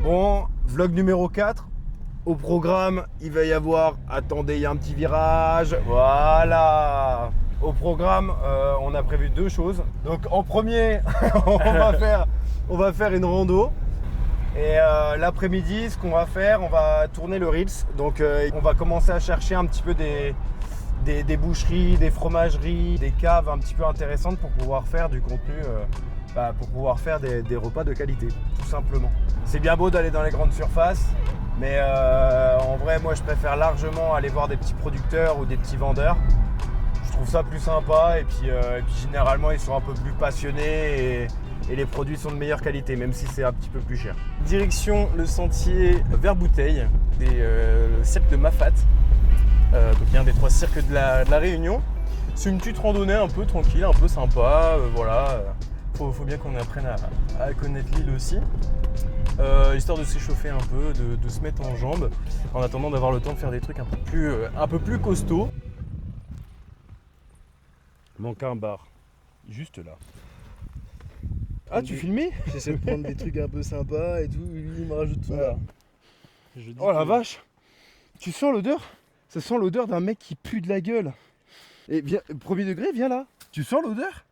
Bon, vlog numéro 4. Au programme, il va y avoir... Attendez, il y a un petit virage. Voilà. Au programme, on a prévu 2 choses. Donc en premier, on va faire une rando. Et l'après-midi, ce qu'on va faire, on va tourner le Reels. Donc on va commencer à chercher un petit peu des boucheries, des fromageries, des caves un petit peu intéressantes pour pouvoir faire du contenu, pour pouvoir faire des repas de qualité, tout simplement. C'est bien beau d'aller dans les grandes surfaces, mais en vrai, moi, je préfère largement aller voir des petits producteurs ou des petits vendeurs. Je trouve ça plus sympa et puis généralement, ils sont un peu plus passionnés et les produits sont de meilleure qualité, même si c'est un petit peu plus cher. Direction le sentier vers Bouteille, le cirque de Mafat. Donc il y a un des 3 cirques de la Réunion. C'est une petite randonnée un peu tranquille, un peu sympa. Voilà. Faut bien qu'on apprenne à connaître l'île aussi. Histoire de s'échauffer un peu, de se mettre en jambes, en attendant d'avoir le temps de faire des trucs un peu plus costauds. Il manque un bar, juste là. Ah, tu filmais? J'essaie de prendre des trucs un peu sympas et tout, lui il me rajoute tout là. Oh la vache! Tu sens l'odeur? Ça sent l'odeur d'un mec qui pue de la gueule. Et viens, premier degré, viens là. Tu sens l'odeur?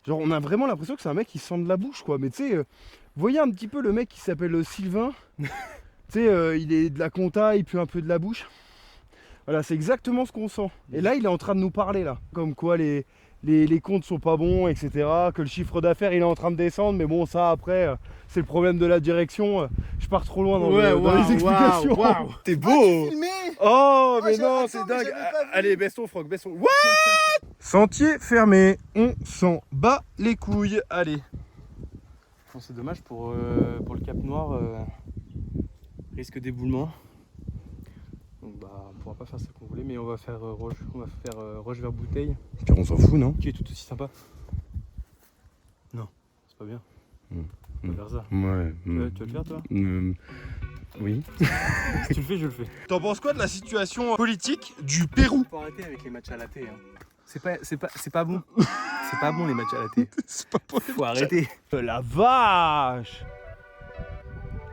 Genre on a vraiment l'impression que c'est un mec qui sent de la bouche quoi. Mais tu sais, vous voyez un petit peu le mec qui s'appelle Sylvain. Tu sais, il est de la compta, il pue un peu de la bouche. Voilà, c'est exactement ce qu'on sent. Et là, il est en train de nous parler là. Comme quoi les comptes sont pas bons, etc. Que le chiffre d'affaires il est en train de descendre. Mais bon, ça après, c'est le problème de la direction. Je pars trop loin dans les explications. Wow. T'es beau! Oh, mais non, attends, c'est mais dingue! j'avais pas vu. Allez, baisse ton froc, baisse ton. What? Sentier fermé, on s'en bat les couilles. Allez. Bon, c'est dommage pour le Cap Noir, risque d'éboulement. Donc on pourra pas faire ça qu'on voulait, mais on va faire Roche vers Bouteille, On s'en fout, non? qui est tout aussi sympa. Non, c'est pas bien. On va faire ça. Ouais. Tu vas le faire toi? Oui. Si tu le fais, je le fais. T'en penses quoi de la situation politique du Pérou? Faut arrêter avec les matchs à la thé. Hein. C'est pas bon. C'est pas bon les matchs à la thé. C'est pas pour Faut arrêter. La vache!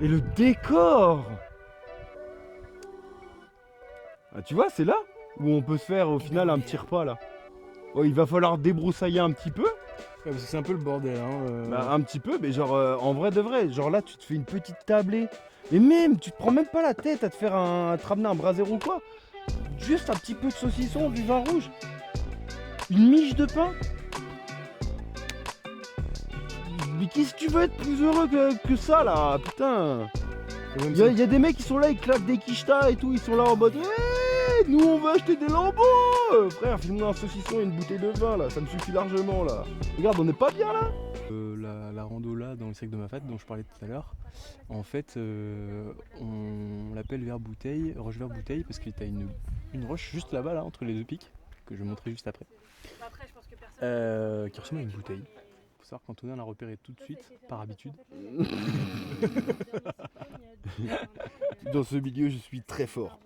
Et le décor! Ah, tu vois, c'est là où on peut se faire au final un petit repas là. Oh, il va falloir débroussailler un petit peu. Ouais, parce que c'est un peu le bordel. Hein, Bah, un petit peu, mais genre en vrai de vrai. Genre là, tu te fais une petite tablée. Et même, tu te prends même pas la tête à te ramener un brasero ou quoi. Juste un petit peu de saucisson, du vin rouge. Une miche de pain. Mais qu'est-ce que tu veux être plus heureux que ça là, putain? Il y a des mecs qui sont là, ils claquent des quichetas et tout, ils sont là en mode hey, nous on va acheter des lambeaux. Frère, file-moi un saucisson et une bouteille de vin là, ça me suffit largement là. Regarde, on n'est pas bien là. La rando là dans le cirque de Mafat dont je parlais tout à l'heure, en fait on l'appelle vers Bouteille, Roche vers Bouteille, parce que t'as une roche juste là-bas là, entre les 2 pics, que je vais montrer juste après, qui ressemble à une bouteille. Faut savoir qu'Antonin l'a repéré tout de suite, par habitude. Dans ce milieu, je suis très fort.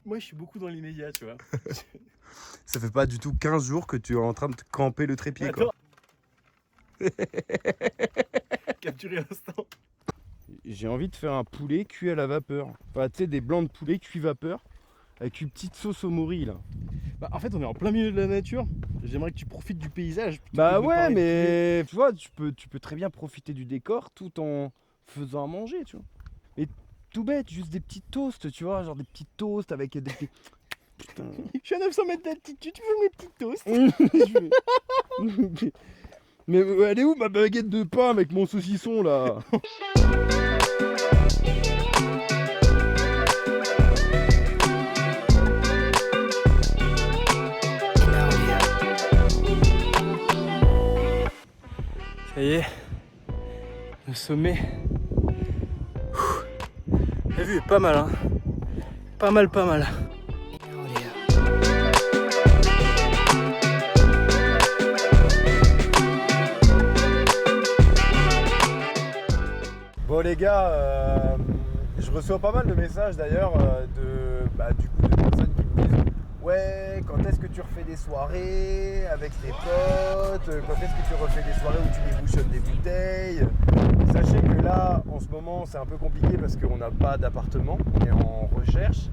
Moi je suis beaucoup dans l'immédiat, tu vois. Ça fait pas du tout 15 jours que tu es en train de te camper le trépied quoi. Capturer l'instant. J'ai envie de faire un poulet cuit à la vapeur. Enfin, tu sais, des blancs de poulet cuit vapeur avec une petite sauce au mori là. Bah, en fait, on est en plein milieu de la nature. J'aimerais que tu profites du paysage. Bah ouais, mais tu vois, tu peux très bien profiter du décor tout en faisant à manger, tu vois. Et tout bête, juste des petits toasts, tu vois, genre des petits toasts avec des petits... Putain. Je suis à 900 mètres d'altitude, tu veux mes petits toasts? Mais elle est où ma baguette de pain avec mon saucisson là? Ça y est, le sommet. La vue est pas mal, hein. Pas mal. les gars, je reçois pas mal de messages d'ailleurs du coup, de personnes qui me disent ouais, quand est-ce que tu refais des soirées avec tes potes? Quand est-ce que tu refais des soirées où tu débouchonnes des bouteilles? Sachez que là, en ce moment, c'est un peu compliqué parce qu'on n'a pas d'appartement, on est en recherche.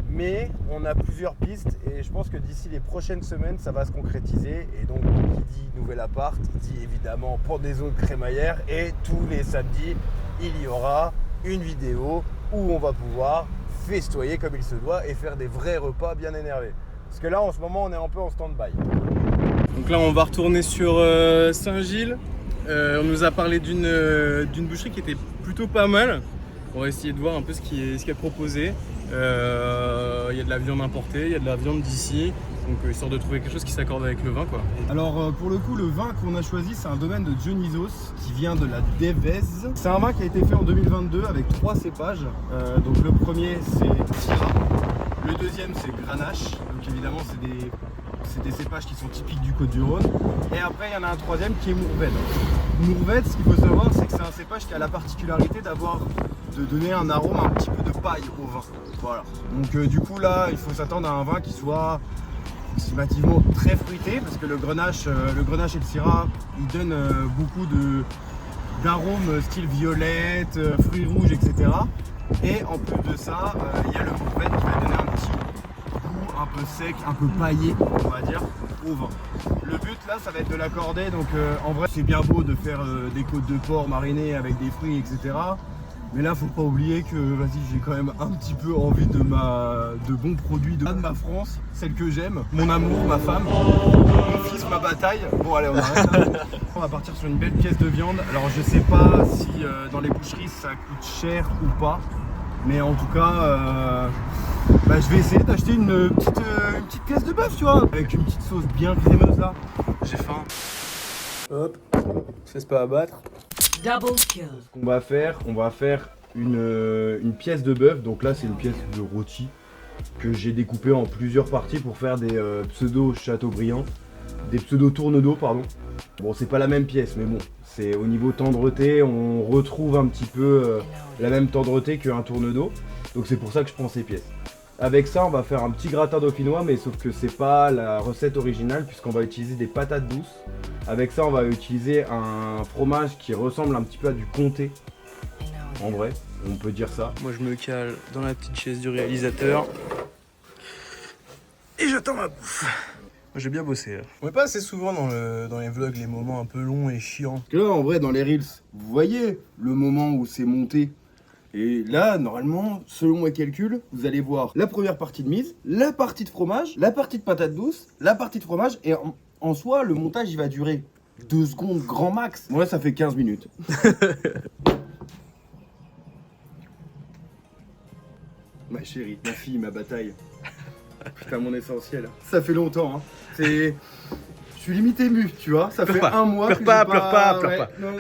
Mais on a plusieurs pistes et je pense que d'ici les prochaines semaines, ça va se concrétiser. Et donc, qui dit nouvel appart, dit évidemment pendaison de crémaillère. Et tous les samedis, il y aura une vidéo où on va pouvoir festoyer comme il se doit et faire des vrais repas bien énervés. Parce que là, en ce moment, on est un peu en stand-by. Donc là, on va retourner sur Saint-Gilles. On nous a parlé d'une boucherie qui était plutôt pas mal. On va essayer de voir un peu ce qui est proposé. Il y a de la viande importée, il y a de la viande d'ici, donc histoire de trouver quelque chose qui s'accorde avec le vin, quoi. Alors pour le coup, le vin qu'on a choisi, c'est un domaine de Dionysos qui vient de la Devèze. C'est un vin qui a été fait en 2022 avec 3 cépages. Donc le premier c'est Syrah, le deuxième c'est Grenache, donc évidemment c'est des cépages qui sont typiques du Côte-du-Rhône. Et après, il y en a un troisième qui est Mourvèdre. Mourvèdre, ce qu'il faut savoir, c'est que c'est un cépage qui a la particularité de donner un arôme un petit peu de paille au vin. Voilà. Donc du coup là, il faut s'attendre à un vin qui soit approximativement très fruité, parce que le grenache et le syrah, ils donnent beaucoup d'arômes style violette, fruits rouges, etc. Et en plus de ça, il y a le Mourvèdre qui va donner un petit goût un peu sec, un peu paillé, on va dire, au vin. Le but là, ça va être de l'accorder, donc en vrai c'est bien beau de faire des côtes de porc marinées avec des fruits, etc. Mais là, faut pas oublier que j'ai quand même un petit peu envie de bons produits de ma France, celle que j'aime, mon amour, ma femme, mon fils, ma bataille. Bon allez, on arrête là. On va partir sur une belle pièce de viande. Alors je sais pas si dans les boucheries ça coûte cher ou pas, mais en tout cas, je vais essayer d'acheter une petite pièce de bœuf, tu vois, avec une petite sauce bien crémeuse là. J'ai faim. Hop, c'est pas abattre. Double kill. Ce qu'on va faire, on va faire une pièce de bœuf. Donc là, c'est une pièce de rôti que j'ai découpée en plusieurs parties pour faire des pseudo Chateaubriand, des pseudo tourne d'eau, pardon. Bon, c'est pas la même pièce, mais bon, c'est au niveau tendreté, on retrouve un petit peu la même tendreté qu'un tourne d'eau. Donc c'est pour ça que je prends ces pièces. Avec ça, on va faire un petit gratin dauphinois, mais sauf que c'est pas la recette originale puisqu'on va utiliser des patates douces. Avec ça, on va utiliser un fromage qui ressemble un petit peu à du comté. En vrai, on peut dire ça. Moi, je me cale dans la petite chaise du réalisateur et j'attends ma bouffe. Moi, j'ai bien bossé. On met pas assez souvent dans les vlogs les moments un peu longs et chiants. Parce que là, en vrai, dans les reels, vous voyez le moment où c'est monté. Et là, normalement, selon mes calculs, vous allez voir la première partie de mise, la partie de fromage, la partie de patate douce, la partie de fromage. Et en soi, le montage, il va durer 2 secondes grand max. Moi, ça fait 15 minutes. Ma chérie, ma fille, ma bataille. Putain, mon essentiel. Ça fait longtemps, hein. Je suis limite ému, tu vois. Ça fait un mois pleure que pas, j'ai pleure pas. Non,